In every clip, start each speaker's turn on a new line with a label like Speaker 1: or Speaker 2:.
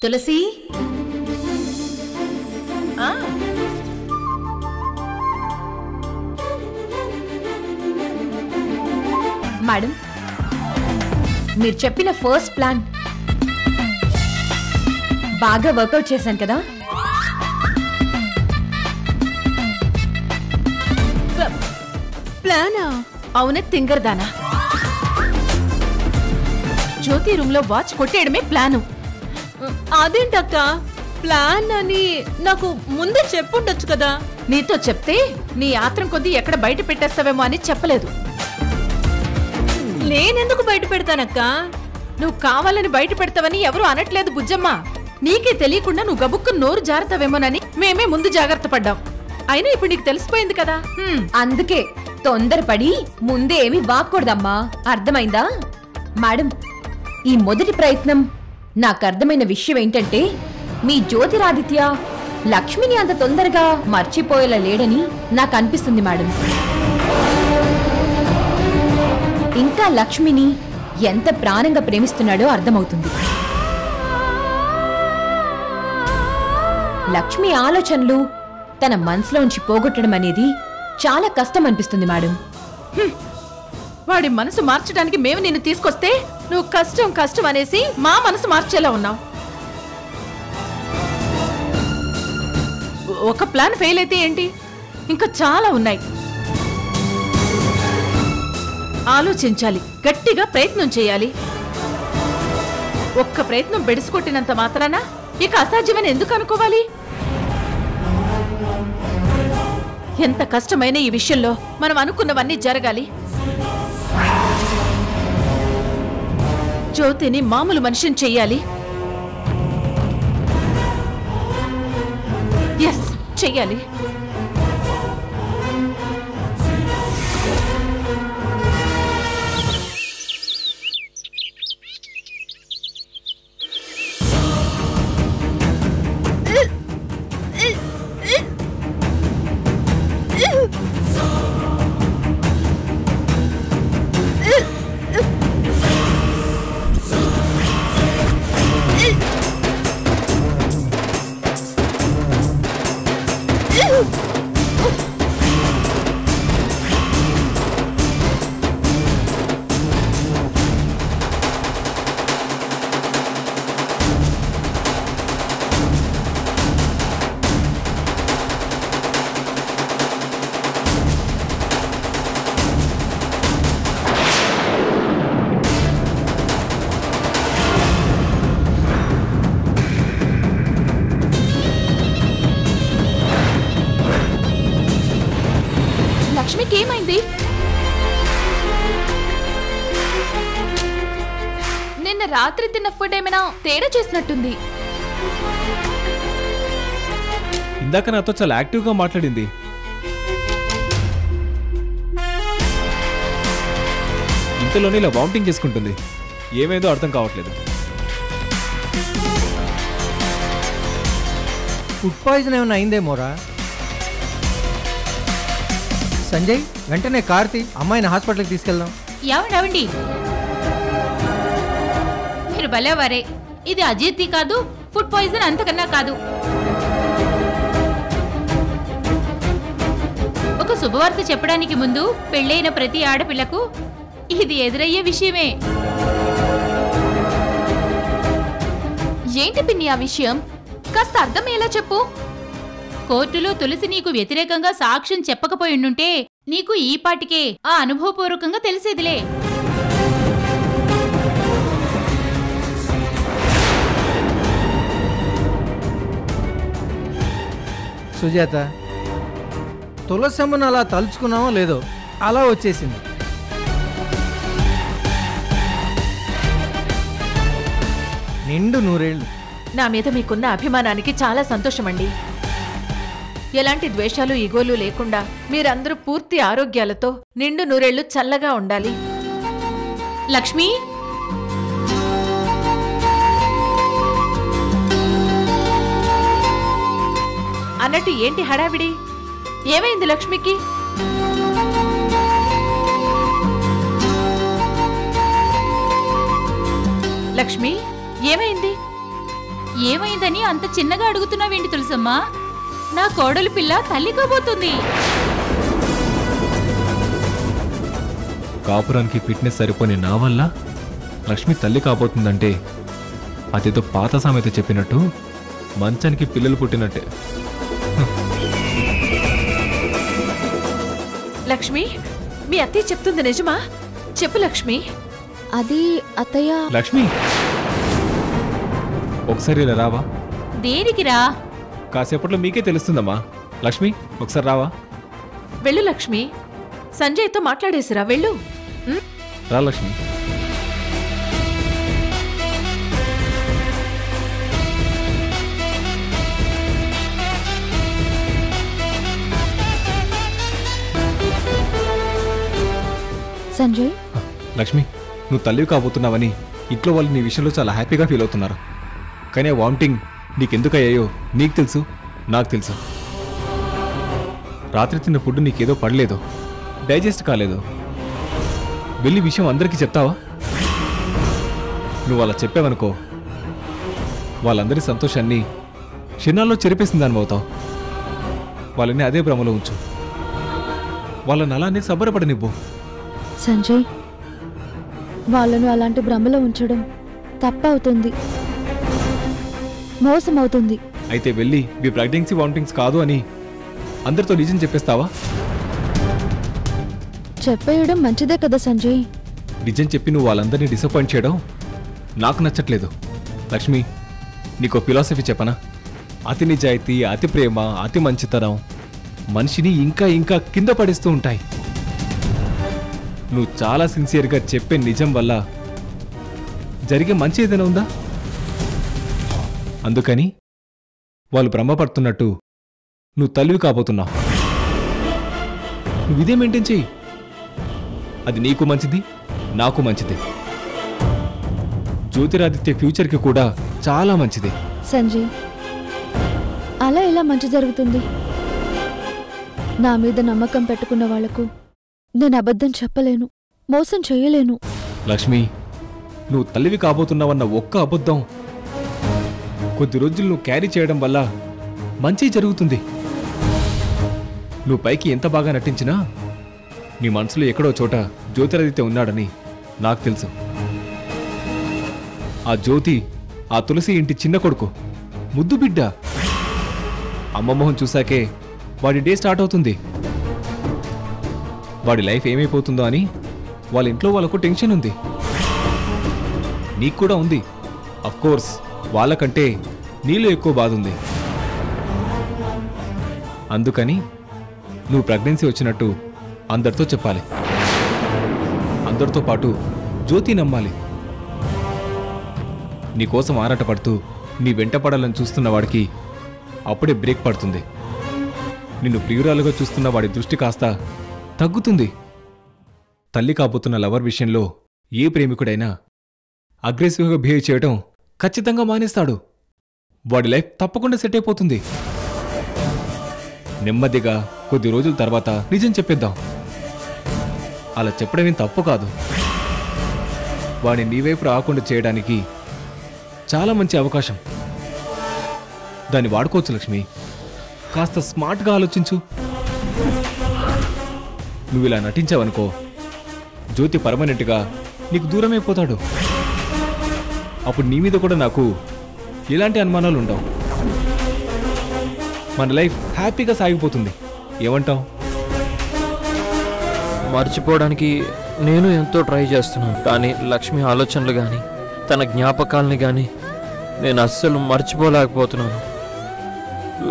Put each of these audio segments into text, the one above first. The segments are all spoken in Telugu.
Speaker 1: తులసి మేడం, మీరు చెప్పిన ఫస్ట్ ప్లాన్ బాగా వర్కౌట్ చేశాను కదా?
Speaker 2: ప్లానా? అవునే తింగర్దానా. జ్యోతి రూమ్ లో వాచ్ కొట్టేయడమే ప్లాను. అదేంటక్క ప్లాన్ అని నాకు ముందే చెప్పుండొచ్చు కదా. నీతో చెప్తే నీ ఆత్రం కొద్దీ ఎక్కడ బయట పెట్టేస్తావేమో అని చెప్పలేదు. నేనెందుకు బయట పెడతానక్క? నువ్వు కావాలని బయట పెడతావని ఎవరు అనట్లేదు బుజ్జమ్మ. నీకే తెలియకుండా నువ్వు గబుక్కు నోరు జారుతావేమోనని మేమే ముందు జాగ్రత్త పడ్డాం. అయినా ఇప్పుడు నీకు తెలిసిపోయింది కదా.
Speaker 1: అందుకే తొందరపడి ముందే ఏమి వాక్కూడదమ్మా, అర్థమైందా? మేడం, ఈ మొదటి ప్రయత్నం నాకు అర్థమైన విషయం ఏంటంటే మీ జ్యోతిరాదిత్య లక్ష్మిని అంత తొందరగా మర్చిపోయేలా లేడని నాకు అనిపిస్తుంది మేడం. ఇంకా లక్ష్మిని ఎంత ప్రాణంగా ప్రేమిస్తున్నాడో అర్థమవుతుంది. లక్ష్మి ఆలోచనలు తన మనసులోంచి పోగొట్టడం అనేది చాలా కష్టం అనిపిస్తుంది మేడం.
Speaker 2: వాడి మనసు మార్చడానికి మేము నిన్ను తీసుకొస్తే నువ్వు కష్టం కష్టం అనేసి మా మనసు మార్చేలా ఉన్నావు. ఒక ప్లాన్ ఫెయిల్ అయితే ఏంటి, ఇంకా చాలా ఉన్నాయి. ఆలోచించాలి, గట్టిగా ప్రయత్నం చేయాలి. ఒక్క ప్రయత్నం బెడిసికొట్టినంత మాత్రాన ఇక అసాధ్యమని ఎందుకు అనుకోవాలి? ఎంత కష్టమైన ఈ విషయంలో మనం అనుకున్నవన్నీ జరగాలి. జ్యోతిని మామూలు మనిషిని చెయ్యాలి. ఎస్, చెయ్యాలి. లక్ష్మికి ఏమైంది? నిన్న రాత్రి తిన్న ఫుడ్ ఏమైనా తేడా చేసినట్టుంది.
Speaker 3: ఇందాక నాతో చాలా యాక్టివ్ గా మాట్లాడింది. ఇంతలోనే ఇలా వామిటింగ్ చేసుకుంటుంది. ఏమైందో అర్థం కావట్లేదు.
Speaker 4: ఫుడ్ పాయిజన్ ఏమైనా అయిందేమోరా. సంజయ్, వెంటనే కార్తీ అమ్మాయిని హాస్పిటల్కి తీసుకెళ్దాం.
Speaker 5: ఏమండి, మీరు భలేవారే. ఇది అజీర్తి కాదు, ఫుడ్ పాయిజన్ అంతకన్నా కాదు. ఒక శుభవార్త చెప్పడానికి ముందు పెళ్ళైన ప్రతి ఆడపిల్లకు ఇది ఎదురయ్యే విషయమే.
Speaker 2: ఏంటి పిన్ని ఆ విషయం? కాస్త అర్థమయ్యేలా చెప్పు.
Speaker 5: కోర్టులో తులసి నీకు వ్యతిరేకంగా సాక్ష్యం చెప్పకపోయిండుంటే నీకు ఈ పాటికే ఆ అనుభవపూర్వకంగా తెలిసేదిలే.
Speaker 4: సుజాత, తులసమ్మను అలా తలుచుకున్నామో లేదో అలా వచ్చేసింది. నిండు నూరేళ్ళు.
Speaker 2: నా మీద మీకున్న అభిమానానికి చాలా సంతోషమండి. ఎలాంటి ద్వేషాలు ఈగోలు లేకుండా మీరందరూ పూర్తి ఆరోగ్యాలతో నిండు నూరేళ్లు చల్లగా ఉండాలి.
Speaker 5: లక్ష్మి,
Speaker 2: అన్నట్టు ఏంటి హడావిడి? ఏమైంది లక్ష్మికి? లక్ష్మి, ఏమైంది?
Speaker 5: ఏమైందని అంత చిన్నగా అడుగుతున్నావేంటి తులసమ్మా? నా కోడలు పిల్ల తల్లి కాబోతుంది.
Speaker 3: కాపురానికి ఫిట్నెస్ సరిపోని నా వల్ల లక్ష్మి తల్లి కాబోతుందంటే అదేదో పాత సామెత చెప్పినట్టు మంచానికి పిల్లలు పుట్టినట్టే.
Speaker 2: లక్ష్మి, మీ అత్తయ్య చెప్తుంది నిజమా? చెప్పు లక్ష్మి.
Speaker 6: అది అత్తయ్య.
Speaker 3: లక్ష్మి ఒకసారి ఇలా రావా?
Speaker 5: దేనికిరా?
Speaker 3: కాసేపట్లో మీకే తెలుస్తుందమ్మా. లక్ష్మి ఒకసారి రావా?
Speaker 2: వెళ్ళు లక్ష్మి, సంజయ్తో మాట్లాడేసిరా, వెళ్ళు.
Speaker 3: రా లక్ష్మి.
Speaker 6: సంజయ్,
Speaker 3: లక్ష్మి నువ్వు తల్లివి కాబోతున్నావని ఇంట్లో వాళ్ళు నీ విషయంలో చాలా హ్యాపీగా ఫీల్ అవుతున్నారు. కానీ ఆ వామిటింగ్ నీకెందుకు అయ్యాయో నీకు తెలుసు, నాకు తెలుసు. రాత్రి తిన్న ఫుడ్ నీకేదో పడలేదో, డైజెస్ట్ కాలేదో, వెళ్ళి విషయం అందరికీ చెప్తావా? నువ్వు అలా చెప్పావనుకో వాళ్ళందరి సంతోషాన్ని క్షణాల్లో చెరిపేసిన దాని అవుతావు. వాళ్ళని అదే భ్రమలో ఉంచు, వాళ్ళని అలానే సబ్బరపడనివ్వు.
Speaker 6: సంజయ్, వాళ్ళను అలాంటి భ్రమలో ఉంచడం తప్పవుతుంది, మోసం అవుతుంది.
Speaker 3: అయితే వెళ్ళి మీ ప్రెగ్నెన్సీ వామిటింగ్స్ కాదు అని అందరితో నిజం చెప్పేస్తావా?
Speaker 6: చెప్పేయడం మంచిదే కదా సంజయ్.
Speaker 3: నిజం చెప్పి నువ్వు వాళ్ళందరినీ డిసప్పాయింట్ చేయడం నాకు నచ్చట్లేదు. లక్ష్మి నీకో ఫిలాసఫీ చెప్పనా? అతి నిజాయితీ, అతి ప్రేమ, అతి మంచితనం మనిషిని ఇంకా ఇంకా కింద పడిస్తూ ఉంటాయి. నువ్వు చాలా సిన్సియర్గా చెప్పే నిజం వల్ల జరిగే మంచి ఏదైనా ఉందా? అందుకని వాళ్ళు భ్రమపడుతున్నట్టు నువ్వు తల్లివి కాబోతున్నావు. నువ్వు ఇదే మెయింటైన్ చెయ్యి. అది నీకు మంచిది, నాకు మంచిది, జ్యోతిరాదిత్య ఫ్యూచర్కి కూడా చాలా మంచిది.
Speaker 6: సంజయ్, అలా ఎలా మంచి జరుగుతుంది? నా మీద నమ్మకం పెట్టుకున్న వాళ్లకు నేను అబద్ధం చెప్పలేను, మోసం చెయ్యలేను.
Speaker 3: లక్ష్మి నువ్వు తల్లివి కాబోతున్నావన్న ఒక్క అబద్ధం కొద్ది రోజులు నువ్వు క్యారీ చేయడం వల్ల మంచి జరుగుతుంది. నువ్వు పైకి ఎంత బాగా నటించినా నీ మనసులో ఎక్కడో చోట జ్యోతిరాదిత్య ఉన్నాడని నాకు తెలుసు. ఆ జ్యోతి ఆ తులసి ఇంటి చిన్న కొడుకు, ముద్దు బిడ్డ. అమ్మ మొహం చూశాకే వాడి డే స్టార్ట్ అవుతుంది. వాడి లైఫ్ ఏమైపోతుందో అని వాళ్ళ ఇంట్లో వాళ్ళకు టెన్షన్ ఉంది, నీకు కూడా ఉంది. అఫ్కోర్స్ వాళ్ళకంటే నీలో ఎక్కువ బాధ ఉంది. అందుకని నువ్వు ప్రెగ్నెన్సీ వచ్చినట్టు అందరితో చెప్పాలి. అందరితో పాటు జ్యోతి నమ్మాలి. నీకోసం ఆరాటపడుతూ నీ వెంట పడాలని చూస్తున్న వాడికి అప్పుడే బ్రేక్ పడుతుంది. నిన్ను ప్రియురాలుగా చూస్తున్న వాడి దృష్టి కాస్త తగ్గుతుంది. తల్లి కాబోతున్న లవర్ విషయంలో ఏ ప్రేమికుడైనా అగ్రెసివ్గా బిహేవ్ చేయడం ఖచ్చితంగా మానేస్తాడు. వాడి లైఫ్ తప్పకుండా సెట్ అయిపోతుంది. నెమ్మదిగా కొద్ది రోజుల తర్వాత నిజం చెప్పేద్దాం. అలా చెప్పడమేం తప్పు కాదు. వాడిని నీ వైపు రాకుండా చేయడానికి చాలా మంచి అవకాశం. దాన్ని వాడుకోవచ్చు లక్ష్మి. కాస్త స్మార్ట్గా ఆలోచించు. నువ్వు ఇలా నటించావనుకో జ్యోతి పర్మనెంట్గా నీకు దూరమైపోతాడు. అప్పుడు నీ మీద కూడా నాకు ఎలాంటి అనుమానాలు ఉండవు. మన లైఫ్ హ్యాపీగా సాగిపోతుంది. ఏమంటావు?
Speaker 7: మర్చిపోవడానికి నేను ఎంతో ట్రై చేస్తున్నాను, కానీ లక్ష్మి ఆలోచనలు కానీ తన జ్ఞాపకాలని కానీ నేను అస్సలు మర్చిపోలేకపోతున్నాను.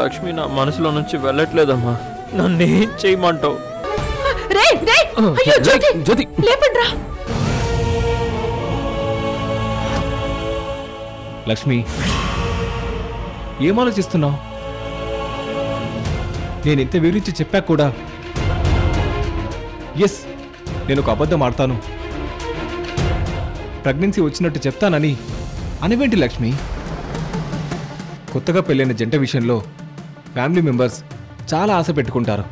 Speaker 7: లక్ష్మి నా మనసులో నుంచి వెళ్ళట్లేదమ్మా. నన్ను ఏం చేయమంటావు?
Speaker 2: రే రే, అయ్యో జ్యోతి,
Speaker 7: జ్యోతి
Speaker 2: లేపండ్రా.
Speaker 3: లక్ష్మి ఏం ఆలోచిస్తున్నావు? నేను ఇంత వివరించి చెప్పాక కూడా ఎస్ నేను ఒక అబద్ధం ఆడతాను, ప్రెగ్నెన్సీ వచ్చినట్టు చెప్తానని అనివేంటి లక్ష్మి? కొత్తగా పెళ్ళైన జంట విషయంలో ఫ్యామిలీ మెంబర్స్ చాలా ఆశ పెట్టుకుంటారు.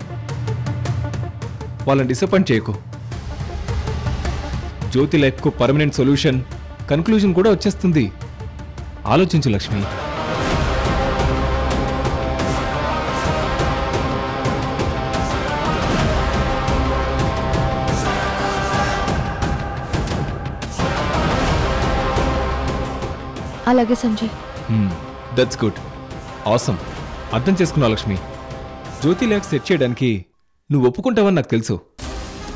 Speaker 3: వాళ్ళని డిసప్పాయింట్ చేయకు. జ్యోతి లైఫ్కు పర్మనెంట్ సొల్యూషన్, కన్క్లూజన్ కూడా వచ్చేస్తుంది. ఆలోచించు లక్ష్మి.
Speaker 6: అలాగే సంజయ్.
Speaker 3: That's good, awesome. అర్థం చేసుకున్నావు లక్ష్మి. జ్యోతి లైఫ్ సెట్ చేయడానికి నువ్వు ఒప్పుకుంటావని నాకు తెలుసు.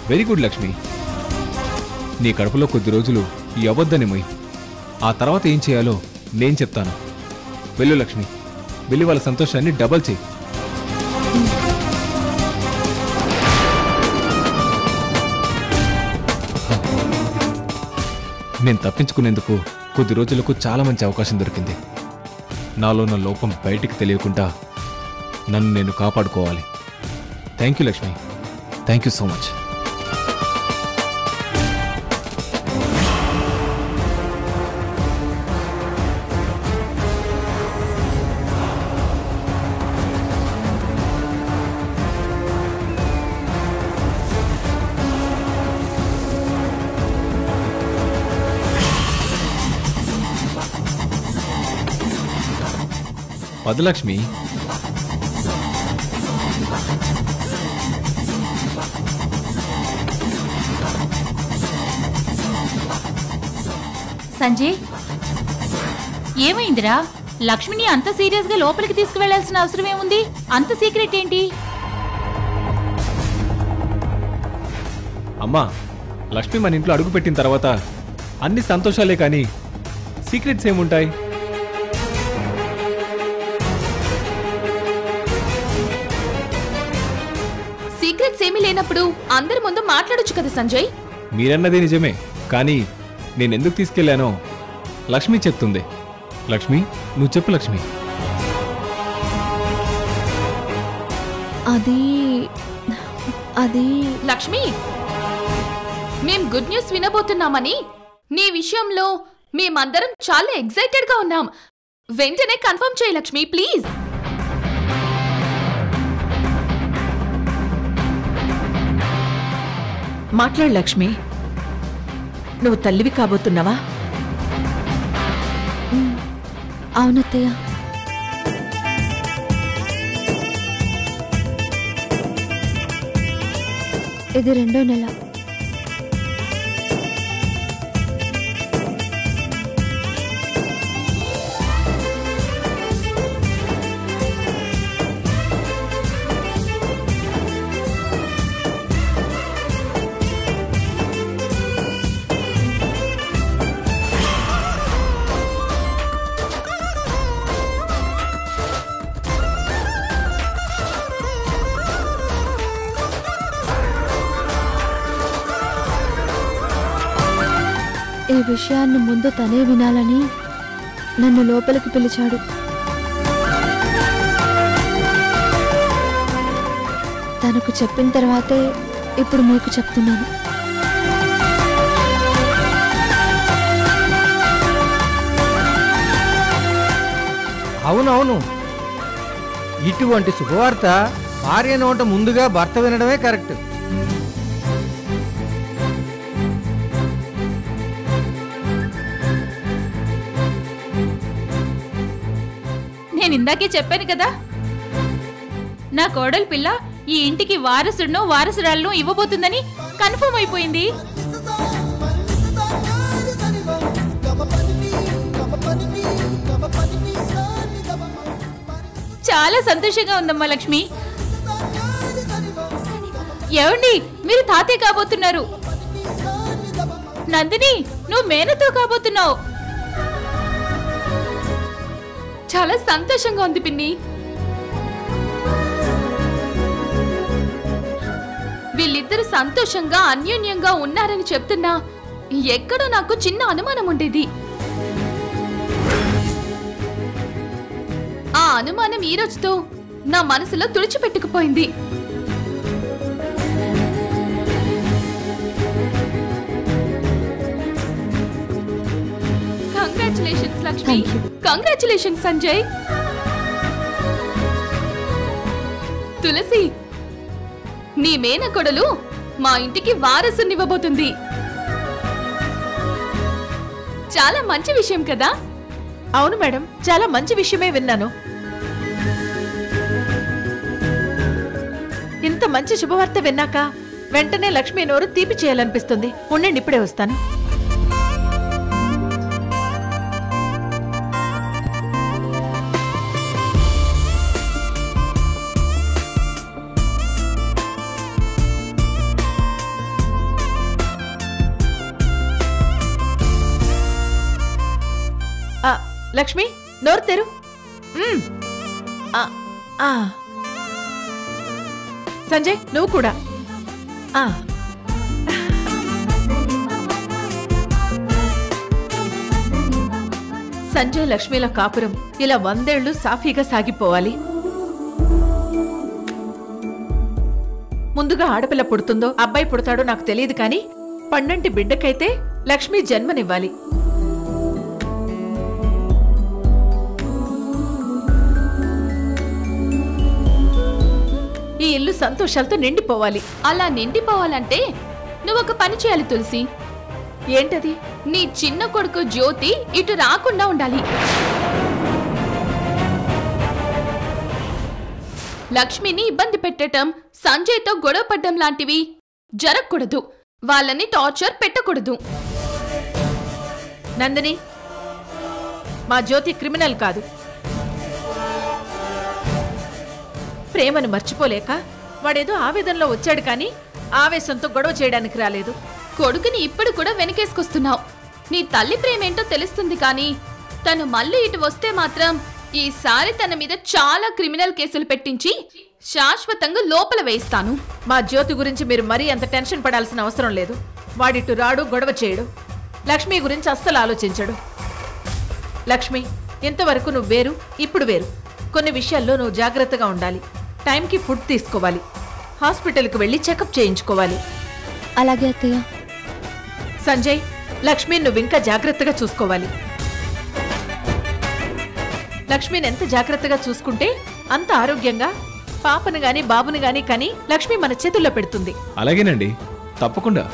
Speaker 3: Very good Lakshmi. నీ కడుపులో కొద్ది రోజులు ఈ అబద్ధాన్ని మొయ్యి. ఆ తర్వాత ఏం చేయాలో నేను చెప్తాను. వెళ్ళు లక్ష్మి, వెళ్ళి వాళ్ళ సంతోషాన్ని డబల్ చేయి. నేను తప్పించుకునేందుకు కొద్ది రోజులకు చాలా మంచి అవకాశం దొరికింది. నాలో ఉన్న లోపం బయటికి తెలియకుండా నన్ను నేను కాపాడుకోవాలి. Thank you Lakshmi, thank you so much. Padalakshmi,
Speaker 5: Sanjay ఏమైందిరా? లక్ష్మిని అంత సీరియస్ గా లోపలికి తీసుకువెళ్లాల్సిన అవసరం ఏముంది? అంత సీక్రెట్ ఏంటి?
Speaker 3: అమ్మా, లక్ష్మి మన ఇంట్లో అడుగుపెట్టిన తర్వాత అన్ని సంతోషాలే కానీ సీక్రెట్స్ ఏముంటాయి?
Speaker 1: సీక్రెట్స్ ఏమీ లేనప్పుడు అందరి ముందు మాట్లాడొచ్చు కదా సంజయ్.
Speaker 3: మీరన్నది నిజమే, కానీ నేనెందుకు తీసుకెళ్లానో లక్ష్మి చెప్తుంది. లక్ష్మి, నువ్వు చెప్పు లక్ష్మి.
Speaker 6: అది
Speaker 1: లక్ష్మి, మేం గుడ్ న్యూస్ వినబోతున్నామని నీ విషయంలో మేమందరం చాలా ఎక్సైటెడ్ గా ఉన్నాం. వెంటనే కన్ఫర్మ్ చేయి లక్ష్మి, ప్లీజ్.
Speaker 2: మాట్లాడు లక్ష్మి. నువ్వు తల్లివి కాబోతున్నావా?
Speaker 6: అవునత్తయ్య. ఇది 2వ నెల. ఈ విషయాన్ని ముందు తనే వినాలని నన్ను లోపలికి పిలిచాడు. తనకు చెప్పిన తర్వాతే ఇప్పుడు మీకు చెప్తున్నాను.
Speaker 4: అవునవును, ఇటువంటి శుభవార్త భార్య నోట ముందుగా భర్త వినడమే కరెక్ట్.
Speaker 5: నేను ఇందాకే చెప్పాను కదా, నా కోడలి పిల్ల ఈ ఇంటికి వారసుడును వారసురాలను ఇవ్వబోతుందని కన్ఫర్మ్ అయిపోయింది. చాలా సంతోషంగా ఉందమ్మా లక్ష్మి. ఏమండి, మీరు తాతయ్య కాబోతున్నారు. నందిని, నువ్వు మేనతో కాబోతున్నావు.
Speaker 1: చాలా సంతోషంగా ఉంది పిన్ని. వీళ్ళిద్దరు సంతోషంగా అన్యోన్యంగా ఉన్నారని చెప్తున్నా ఎక్కడో నాకు చిన్న అనుమానం ఉండేది. ఆ అనుమానం ఈ రోజుతో నా మనసులో తుడిచిపెట్టుకుపోయింది. కంగ్రాచులేషన్స్ లక్ష్మి. కంగ్రాచులేషన్స్ సంజయ్. తులసి, నీ మేనకొడలు మా ఇంటికి వారసునివ్వబోతుంది. చాలా మంచి విషయం కదా?
Speaker 2: అవును మేడం, చాలా మంచి విషయమే విన్నాను. ఇంత మంచి శుభవార్త విన్నాక వెంటనే లక్ష్మి నోరు తీపి చేయాలనిపిస్తుంది. ఉండండి, ఇప్పుడే వస్తాను. లక్ష్మి నోరు తెరు. ఆ, ఆ. సంజయ్ నువ్వు కూడా. ఆ. సంజయ్ లక్ష్మిల కాపురం ఇలా 100 ఏళ్లు సాఫీగా సాగిపోవాలి. ముందుగా ఆడపిల్ల పుడుతుందో అబ్బాయి పుడతాడో నాకు తెలియదు కానీ పండంటి బిడ్డకైతే లక్ష్మి జన్మనివ్వాలి. ఈ ఇల్లు సంతోషాలతో నిండిపోవాలి.
Speaker 5: అలా నిండిపోవాలంటే నువ్వు ఒక పని చేయాలి తులసి.
Speaker 2: ఏంటది?
Speaker 5: నీ చిన్న కొడుకు జ్యోతి ఇటు రాకుండా ఉండాలి. లక్ష్మిని ఇబ్బంది పెట్టటం, సంజయ్తో గొడవ పడ్డం లాంటివి జరగకూడదు. వాళ్ళని టార్చర్ పెట్టకూడదు.
Speaker 2: నందిని, మా జ్యోతి క్రిమినల్ కాదు. ప్రేమను మర్చిపోలేక వాడేదో ఆవేదనలో వచ్చాడు కానీ ఆవేశంతో గొడవ చేయడానికి రాలేదు.
Speaker 5: కొడుకుని ఇప్పుడు కూడా వెనకేసుకొస్తున్నావు. నీ తల్లి ప్రేమేంటో తెలుస్తుంది కానీ తను మళ్ళీ ఇటు వస్తే మాత్రం ఈసారి తన మీద చాలా క్రిమినల్ కేసులు పెట్టించి శాశ్వతంగా లోపల వేయిస్తాను.
Speaker 2: మా జ్యోతి గురించి మీరు మరీ అంత టెన్షన్ పడాల్సిన అవసరం లేదు. వాడిటు రాడు, గొడవ చేయడు. లక్ష్మి గురించి అస్సలు ఆలోచించడు. లక్ష్మి, ఇంతవరకు నువ్వు వేరు, ఇప్పుడు వేరు. కొన్ని విషయాల్లో నువ్వు జాగ్రత్తగా ఉండాలి. టైంకి ఫుడ్ తీసుకోవాలి. హాస్పిటల్కి వెళ్ళి చెకప్ చేయించుకోవాలి.
Speaker 6: అలాగే అత్తయ్య.
Speaker 2: సంజయ్, లక్ష్మి నువ్వింకా జాగ్రత్తగా చూసుకోవాలి. లక్ష్మిని ఎంత జాగ్రత్తగా చూసుకుంటే అంత ఆరోగ్యంగా పాపను గాని బాబుని గాని కని లక్ష్మి మన చేతుల్లో పెడుతుంది.
Speaker 3: అలాగేనండి, తప్పకుండా.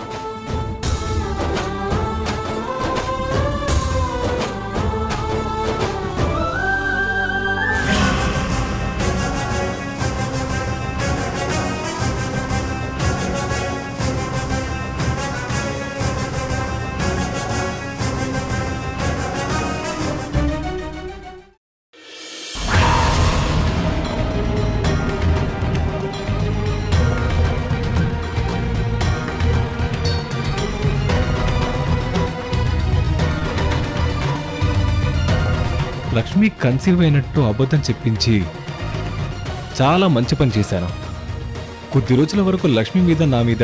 Speaker 3: లక్ష్మి కన్సీవ్ అయినట్టు అబద్ధం చెప్పించి చాలా మంచి పని చేశాను. కొద్ది రోజుల వరకు లక్ష్మి మీద నా మీద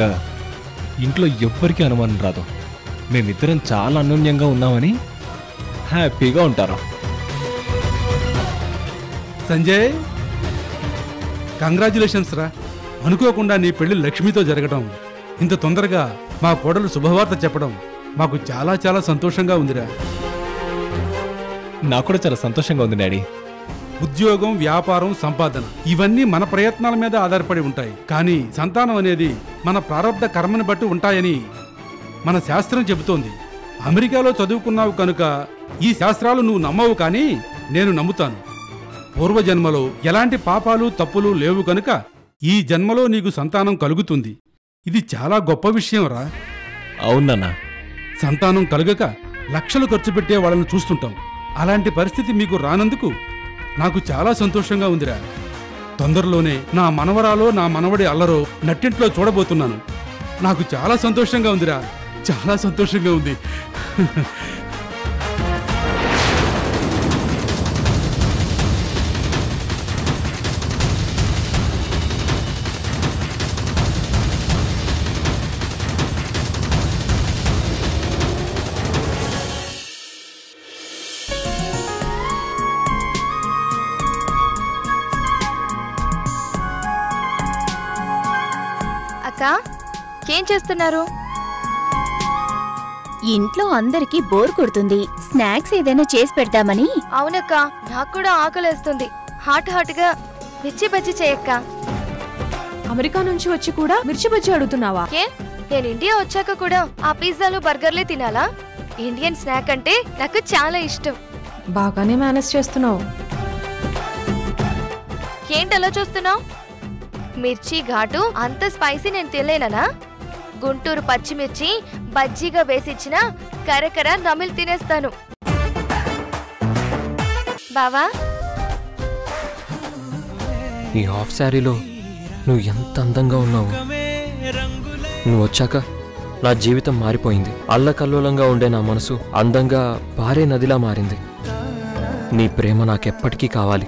Speaker 3: ఇంట్లో ఎవ్వరికీ అనుమానం రాదు. మేమిద్దరం చాలా అన్యోన్యంగా ఉన్నామని హ్యాపీగా ఉంటారు.
Speaker 8: సంజయ్, కంగ్రాచులేషన్స్ రా. అనుకోకుండా నీ పెళ్లి లక్ష్మితో జరగడం, ఇంత తొందరగా మా కోడలు శుభవార్త చెప్పడం మాకు చాలా చాలా సంతోషంగా ఉందిరా.
Speaker 3: నాకు కూడా చాలా సంతోషంగా ఉంది డాడీ.
Speaker 8: ఉద్యోగం, వ్యాపారం, సంపాదన ఇవన్నీ మన ప్రయత్నాల మీద ఆధారపడి ఉంటాయి. కానీ సంతానం అనేది మన ప్రారంభ కర్మని బట్టి ఉంటాయని మన శాస్త్రం చెబుతోంది. అమెరికాలో చదువుకున్నావు కనుక ఈ శాస్త్రాలు నువ్వు నమ్మవు, కానీ నేను నమ్ముతాను. పూర్వజన్మలో ఎలాంటి పాపాలు తప్పులు లేవు కనుక ఈ జన్మలో నీకు సంతానం కలుగుతుంది. ఇది చాలా గొప్ప విషయం రా.
Speaker 3: అవునన్నా.
Speaker 8: సంతానం కలుగక లక్షలు ఖర్చు పెట్టే వాళ్ళని చూస్తుంటాం. అలాంటి పరిస్థితి మీకు రానందుకు నాకు చాలా సంతోషంగా ఉందిరా. తొందరలోనే నా మనవరాలో నా మనవడి అల్లరో నట్టింట్లో చూడబోతున్నాను. నాకు చాలా సంతోషంగా ఉందిరా, చాలా సంతోషంగా ఉంది.
Speaker 6: అక్క, ఏం చేస్తున్నారు?
Speaker 9: ఇంట్లో అందరికీ బోర్ కొడుతుంది. స్నాక్స్ ఏదైనా చేసి పెడతామని.
Speaker 6: అవునక్క, నాకు కూడా ఆకలేస్తుంది. హాట్ గా మిర్చి బజ్జీ చేయక్క.
Speaker 1: అమెరికా నుంచి వచ్చి కూడా మిర్చి బజ్జీ అడుగుతున్నావా?
Speaker 6: ఏ, నేను ఇండియా వచ్చాక కూడా ఆ పిజ్జాలు బర్గర్లే తినాలా? ఇండియన్ స్నాక్ అంటే నాకు చాలా ఇష్టం.
Speaker 1: బాగానే మేనేజ్ చేస్తున్నావు.
Speaker 6: ఏంటలా చూస్తున్నావు? మిర్చి ఘాటు అంత స్పైసీ నేను తినలేనా? గుంటూరు పచ్చిమిర్చి బజ్జీగా వేసిచ్చిన కరకర నమిలి తినేస్తాను. బావా,
Speaker 7: ఈ హాఫ్ శారీలో నువ్వు ఎంత అందంగా ఉన్నావు. నువ్వు వచ్చాక నా జీవితం మారిపోయింది. అల్లకల్లోలంగా ఉండే నా మనసు అందంగా పారే నదిలా మారింది. నీ ప్రేమ నాకెప్పటికీ కావాలి.